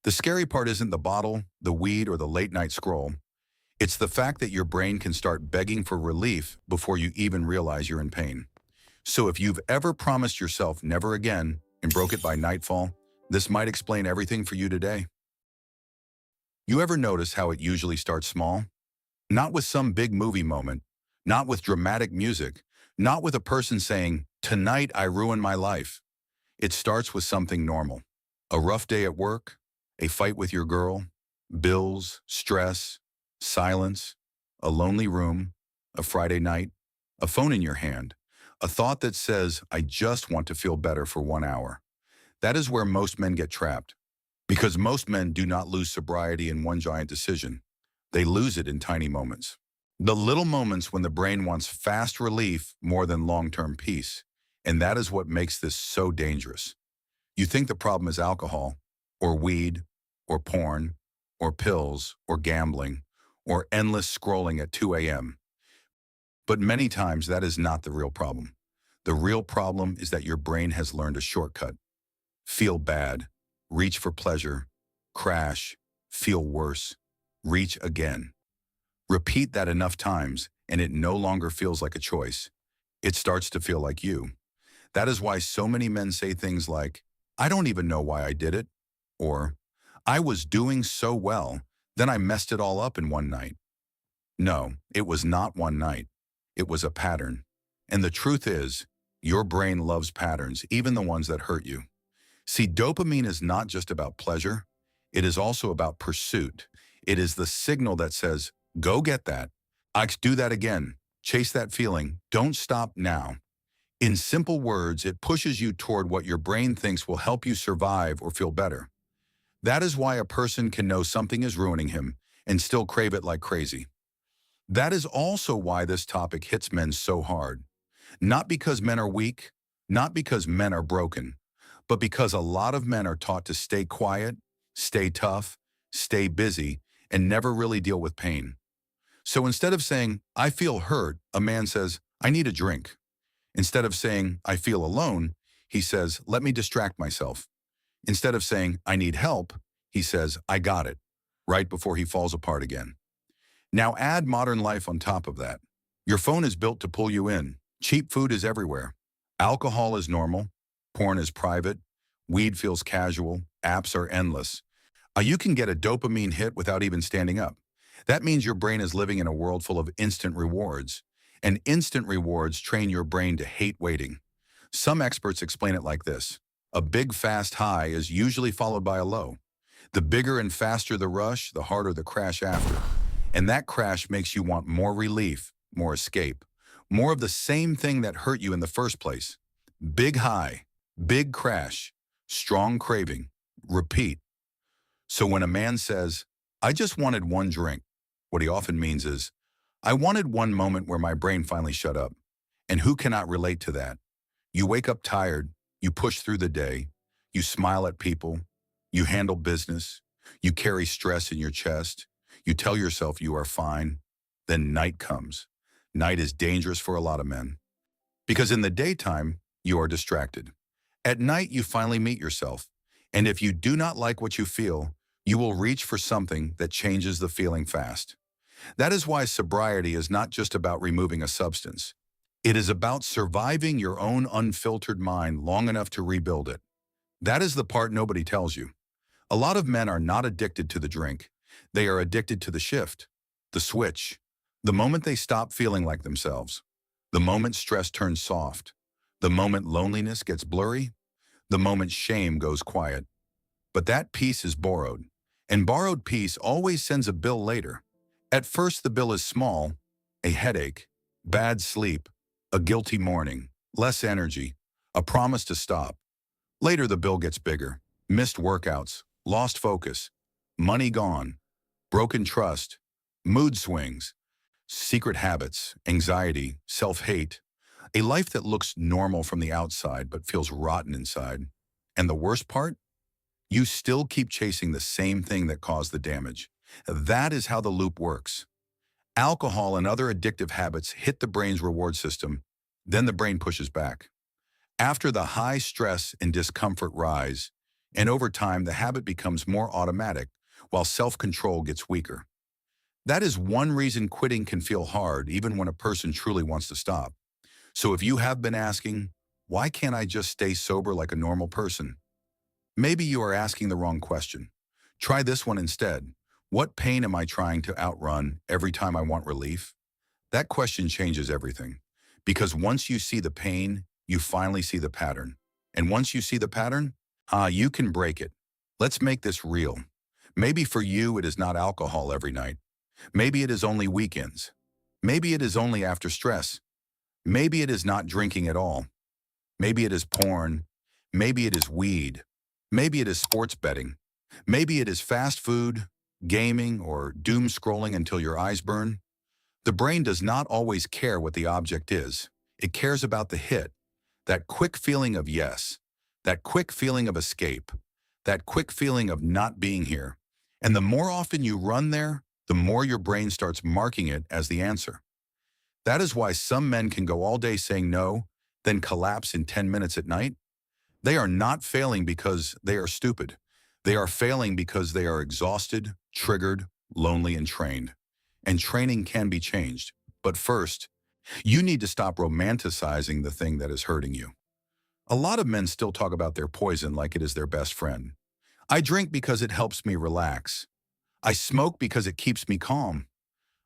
The scary part isn't the bottle, the weed, or the late night scroll. It's the fact that your brain can start begging for relief before you even realize you're in pain. So if you've ever promised yourself never again and broke it by nightfall, this might explain everything for you today. You ever notice how it usually starts small? Not with some big movie moment, not with dramatic music, not with a person saying, "Tonight I ruined my life." It starts with something normal. A rough day at work, a fight with your girl, bills, stress, silence, a lonely room, a Friday night, a phone in your hand, a thought that says, "I just want to feel better for 1 hour." That is where most men get trapped. Because most men do not lose sobriety in one giant decision. They lose it in tiny moments. The little moments when the brain wants fast relief more than long-term peace. And that is what makes this so dangerous. You think the problem is alcohol, or weed, or porn, or pills, or gambling, or endless scrolling at 2 a.m. But many times that is not the real problem. The real problem is that your brain has learned a shortcut. Feel bad, reach for pleasure, crash, feel worse, reach again. Repeat that enough times and it no longer feels like a choice. It starts to feel like you. That is why so many men say things like, "I don't even know why I did it," or "I was doing so well, then I messed it all up in one night." No, it was not one night. It was a pattern. And the truth is, your brain loves patterns, even the ones that hurt you. See, dopamine is not just about pleasure. It is also about pursuit. It is the signal that says, "Go get that. I can do that again. Chase that feeling. Don't stop now." In simple words, it pushes you toward what your brain thinks will help you survive or feel better. That is why a person can know something is ruining him and still crave it like crazy. That is also why this topic hits men so hard. Not because men are weak, not because men are broken, but because a lot of men are taught to stay quiet, stay tough, stay busy, and never really deal with pain. So instead of saying, "I feel hurt," a man says, "I need a drink." Instead of saying, "I feel alone," he says, "Let me distract myself." Instead of saying, "I need help," he says, "I got it," right before he falls apart again. Now add modern life on top of that. Your phone is built to pull you in. Cheap food is everywhere. Alcohol is normal. Porn is private. Weed feels casual. Apps are endless. You can get a dopamine hit without even standing up. That means your brain is living in a world full of instant rewards. And instant rewards train your brain to hate waiting. Some experts explain it like this. A big fast high is usually followed by a low. The bigger and faster the rush, the harder the crash after. And that crash makes you want more relief, more escape, more of the same thing that hurt you in the first place. Big high, big crash, strong craving, repeat. So when a man says, "I just wanted one drink," what he often means is, "I wanted one moment where my brain finally shut up." And who cannot relate to that? You wake up tired, you push through the day, you smile at people, you handle business, you carry stress in your chest, you tell yourself you are fine, then night comes. Night is dangerous for a lot of men. Because in the daytime, you are distracted. At night, you finally meet yourself. And if you do not like what you feel, you will reach for something that changes the feeling fast. That is why sobriety is not just about removing a substance. It is about surviving your own unfiltered mind long enough to rebuild it. That is the part nobody tells you. A lot of men are not addicted to the drink. They are addicted to the shift, the switch, the moment they stop feeling like themselves, the moment stress turns soft, the moment loneliness gets blurry, the moment shame goes quiet. But that peace is borrowed, and borrowed peace always sends a bill later. At first, the bill is small, a headache, bad sleep, a guilty morning, less energy, a promise to stop. Later, the bill gets bigger. Missed workouts, lost focus, money gone, broken trust, mood swings, secret habits, anxiety, self-hate, a life that looks normal from the outside but feels rotten inside. And the worst part? You still keep chasing the same thing that caused the damage. That is how the loop works. Alcohol and other addictive habits hit the brain's reward system, then the brain pushes back. After the high stress and discomfort rise, And over time, the habit becomes more automatic, while self-control gets weaker. That is one reason quitting can feel hard, even when a person truly wants to stop. So if you have been asking, why can't I just stay sober like a normal person? Maybe you are asking the wrong question. Try this one instead. What pain am I trying to outrun every time I want relief? That question changes everything. Because once you see the pain, you finally see the pattern. And once you see the pattern, you can break it. Let's make this real. Maybe for you, it is not alcohol every night. Maybe it is only weekends. Maybe it is only after stress. Maybe it is not drinking at all. Maybe it is porn. Maybe it is weed. Maybe it is sports betting. Maybe it is fast food, gaming, or doom scrolling until your eyes burn. The brain does not always care what the object is. It cares about the hit, that quick feeling of yes, that quick feeling of escape, that quick feeling of not being here. And the more often you run there, the more your brain starts marking it as the answer. That is why some men can go all day saying no, then collapse in 10 minutes at night. They are not failing because they are stupid. They are failing because they are exhausted, triggered, lonely, and trained. And training can be changed. But first, you need to stop romanticizing the thing that is hurting you. A lot of men still talk about their poison like it is their best friend. I drink because it helps me relax. I smoke because it keeps me calm.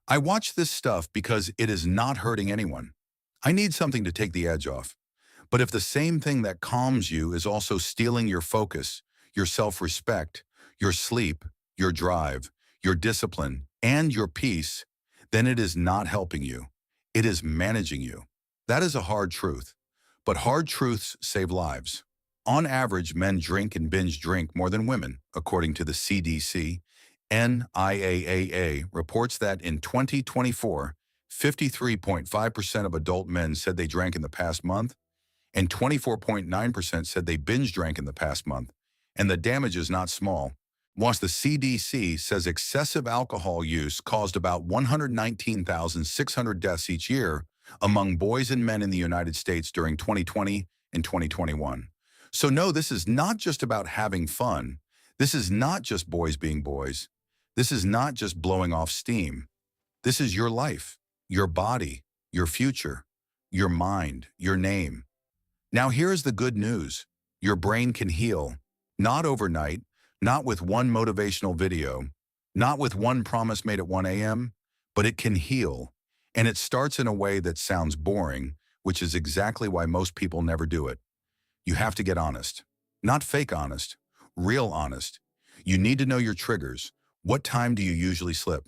I watch this stuff because it is not hurting anyone. I need something to take the edge off. But if the same thing that calms you is also stealing your focus, your self-respect, your sleep, your drive, your discipline, and your peace, then it is not helping you. It is managing you. That is a hard truth. But hard truths save lives. On average, men drink and binge drink more than women, according to the CDC. NIAAA reports that in 2024, 53.5% of adult men said they drank in the past month, and 24.9% said they binge drank in the past month. And the damage is not small. Whilst the CDC says excessive alcohol use caused about 119,600 deaths each year among boys and men in the United States during 2020 and 2021. So no, this is not just about having fun. This is not just boys being boys. This is not just blowing off steam. This is your life, your body, your future, your mind, your name. Now here is the good news. Your brain can heal. Not overnight, not with one motivational video, not with one promise made at 1 a.m., but it can heal. And it starts in a way that sounds boring, which is exactly why most people never do it. You have to get honest. Not fake honest, real honest. You need to know your triggers. What time do you usually slip?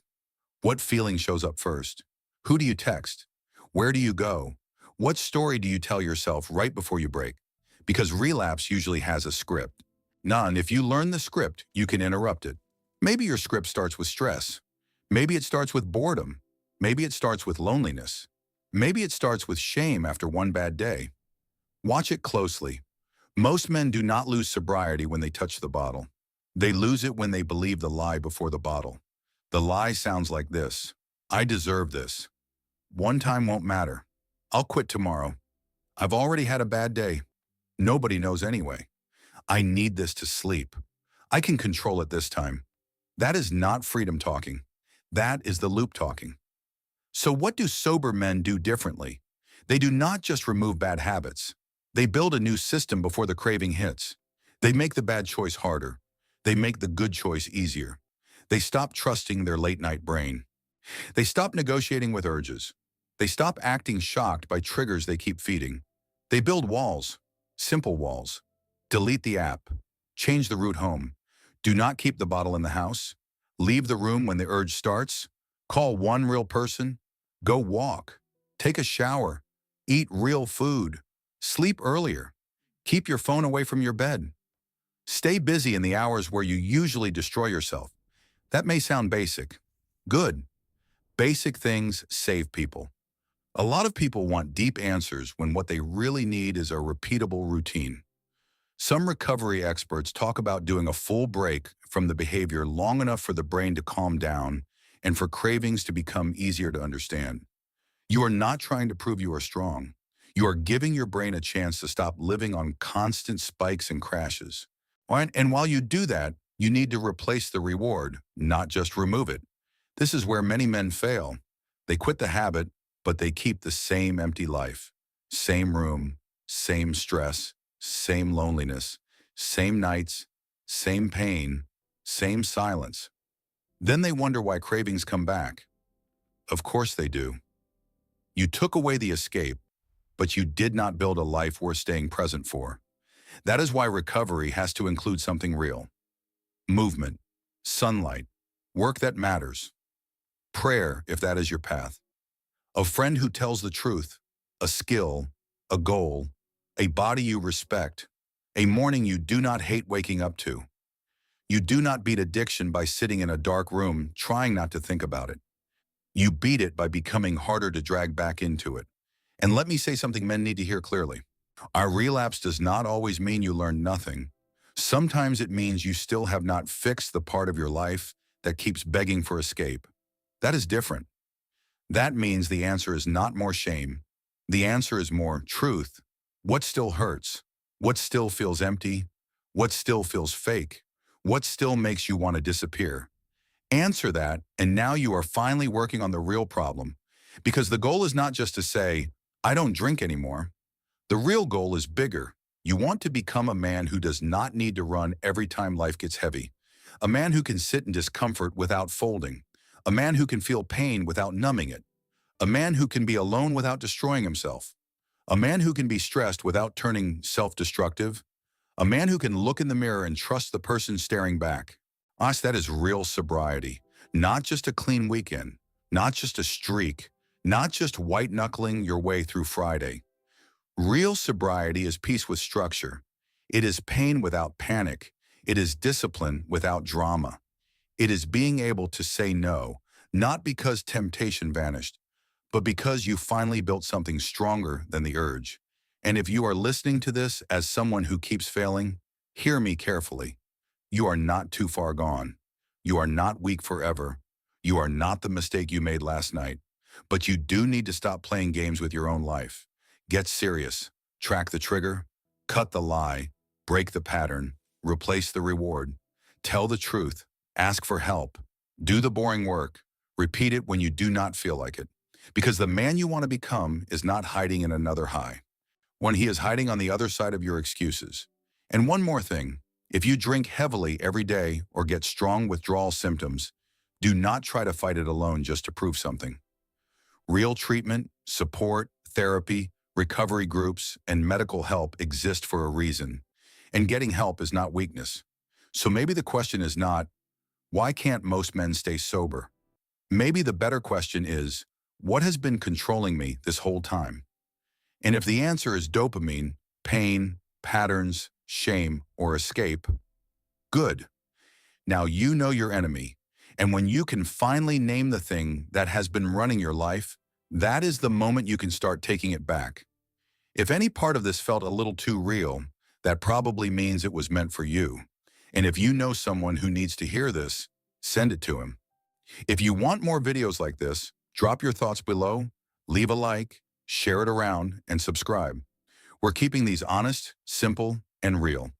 What feeling shows up first? Who do you text? Where do you go? What story do you tell yourself right before you break? Because relapse usually has a script. None. If you learn the script, you can interrupt it. Maybe your script starts with stress. Maybe it starts with boredom. Maybe it starts with loneliness. Maybe it starts with shame after one bad day. Watch it closely. Most men do not lose sobriety when they touch the bottle. They lose it when they believe the lie before the bottle. The lie sounds like this: I deserve this. One time won't matter. I'll quit tomorrow. I've already had a bad day. Nobody knows anyway. I need this to sleep. I can control it this time. That is not freedom talking. That is the loop talking. So what do sober men do differently? They do not just remove bad habits. They build a new system before the craving hits. They make the bad choice harder. They make the good choice easier. They stop trusting their late-night brain. They stop negotiating with urges. They stop acting shocked by triggers they keep feeding. They build walls, simple walls. Delete the app. Change the route home. Do not keep the bottle in the house. Leave the room when the urge starts. Call one real person. Go walk. Take a shower. Eat real food. Sleep earlier. Keep your phone away from your bed. Stay busy in the hours where you usually destroy yourself. That may sound basic. Good. Basic things save people. A lot of people want deep answers when what they really need is a repeatable routine. Some recovery experts talk about doing a full break from the behavior long enough for the brain to calm down and for cravings to become easier to understand. You are not trying to prove you are strong. You are giving your brain a chance to stop living on constant spikes and crashes. And while you do that, you need to replace the reward, not just remove it. This is where many men fail. They quit the habit, but they keep the same empty life. Same room, same stress, same loneliness, same nights, same pain, same silence. Then they wonder why cravings come back. Of course they do. You took away the escape, but you did not build a life worth staying present for. That is why recovery has to include something real. Movement, sunlight, work that matters, prayer if that is your path, a friend who tells the truth, a skill, a goal, a body you respect, a morning you do not hate waking up to. You do not beat addiction by sitting in a dark room trying not to think about it. You beat it by becoming harder to drag back into it. And let me say something men need to hear clearly. Our relapse does not always mean you learned nothing. Sometimes it means you still have not fixed the part of your life that keeps begging for escape. That is different. That means the answer is not more shame. The answer is more truth. What still hurts? What still feels empty? What still feels fake? What still makes you want to disappear? Answer that, and now you are finally working on the real problem. Because the goal is not just to say, I don't drink anymore. The real goal is bigger. You want to become a man who does not need to run every time life gets heavy. A man who can sit in discomfort without folding. A man who can feel pain without numbing it. A man who can be alone without destroying himself. A man who can be stressed without turning self-destructive. A man who can look in the mirror and trust the person staring back. Us, that is real sobriety. Not just a clean weekend. Not just a streak. Not just white-knuckling your way through Friday. Real sobriety is peace with structure. It is pain without panic. It is discipline without drama. It is being able to say no, not because temptation vanished, but because you finally built something stronger than the urge. And if you are listening to this as someone who keeps failing, hear me carefully. You are not too far gone. You are not weak forever. You are not the mistake you made last night. But you do need to stop playing games with your own life. Get serious. Track the trigger. Cut the lie. Break the pattern. Replace the reward. Tell the truth. Ask for help. Do the boring work. Repeat it when you do not feel like it. Because the man you want to become is not hiding in another high. When he is hiding on the other side of your excuses. And one more thing. If you drink heavily every day or get strong withdrawal symptoms, do not try to fight it alone just to prove something. Real treatment, support, therapy, recovery groups, and medical help exist for a reason. And getting help is not weakness. So maybe the question is not, why can't most men stay sober? Maybe the better question is, what has been controlling me this whole time? And if the answer is dopamine, pain, patterns, shame, or escape, good. Now you know your enemy. And when you can finally name the thing that has been running your life, that is the moment you can start taking it back. If any part of this felt a little too real, that probably means it was meant for you. And if you know someone who needs to hear this, send it to him. If you want more videos like this, drop your thoughts below, leave a like, share it around, and subscribe. We're keeping these honest, simple, and real.